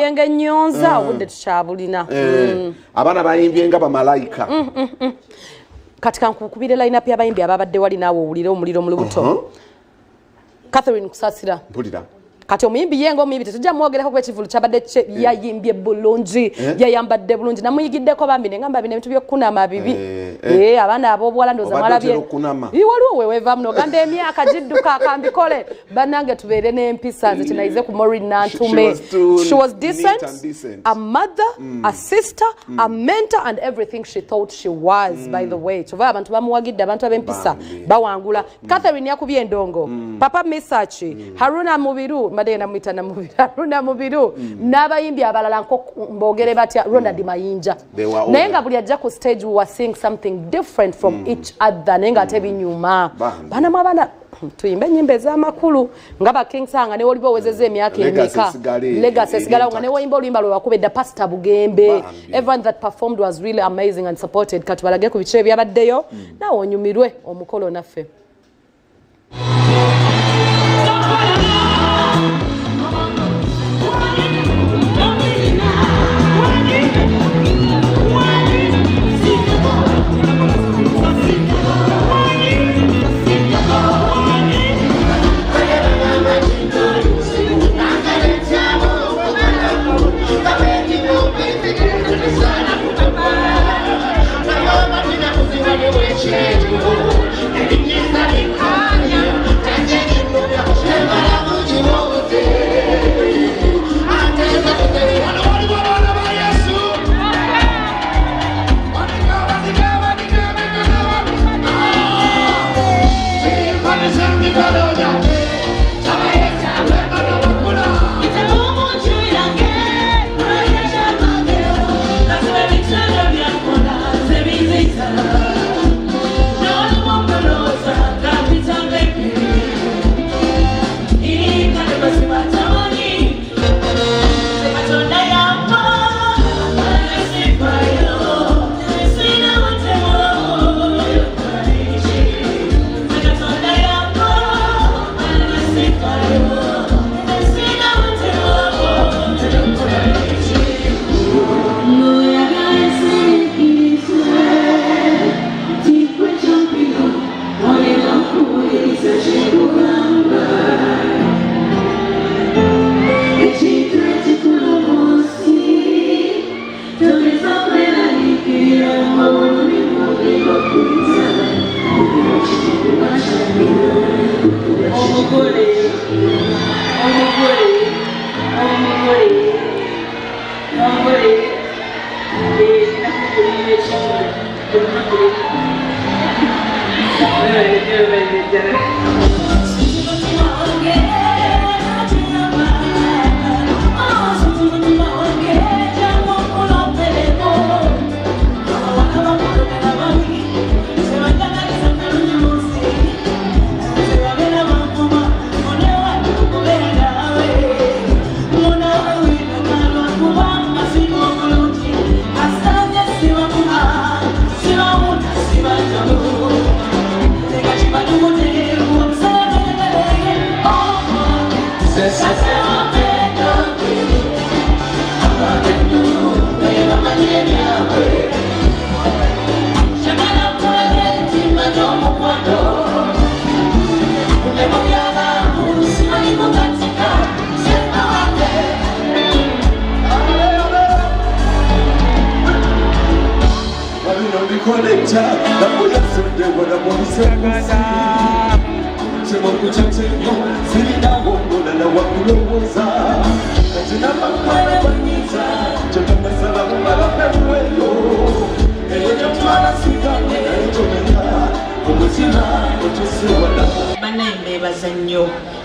bayimbiyenga ennyonza obudde tukyabulina abaana bayimbyenga bamalayika kati kankukubire line-up y'abayimbi ababadde wali naawe owulire omuliro mu lubuto Catherine Kusasira mpulira kati omuyimbi yenga omuyimbi tetujja mwogerako ku ekivvulu kyabadde yayimbye bulungi yayambadde bulungi namuyigiddeko bambi ne ngamba bino ebintu by'okkunama bibi abaana ab'obuwala ndooza mwalabye waliwo weweeva muno ganda emyaka gidduka akambikole bannange tubeere n'empisa nze kinayize ku Maureen nantume she was decent a mother a sister a mentor and everything she thought she was by the way kyova abantu bamuwagidde abantu ab'empisa bawangula Catherine yakubye endongo papa Misachi Haruna Mubiru madena mwita na Mubiru Haruna Mubiru n'abayimbi abalala nko mbogere batya Ronald Mayinja naye nga buli ajja ku stage we were seeing something different from each other naye nga tebinyuma bana mwabana tuyimbe nyimbe z'amakulu ngaba King Sanga ne wolibo wezeze emyaka emeka legacy sigala nga ne woyimba oluyimba lwe wakubedda Pastor Bugembe everyone that performed was really amazing and supported katubalage ku bice byabaddeyo nawo onyumirwe omukolo naffe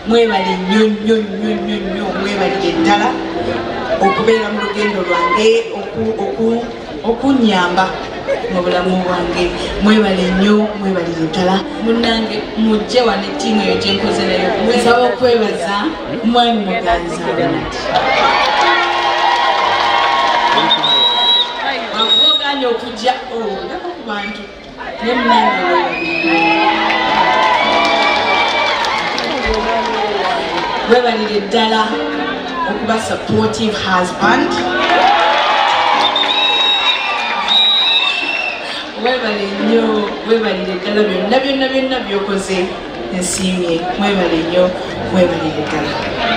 mwebale nnyo mwebalire ddala okubeera mu lugendo lwange okunyamba mu bulamu bwange mwebale nnyo mwebalire ddala munnange mujje wano ettiimu eyo gyenkoze nayo nsaba okwebaza mwami muganza wakuganye okujja ndaba ku bantu ne munnange webalire ddala okuba supportive husband. Mwebale nnyo, mwebalire ddala byonna byonna byonna by'okoze nsiimye. Mwebale nnyo, mwebalire ddala.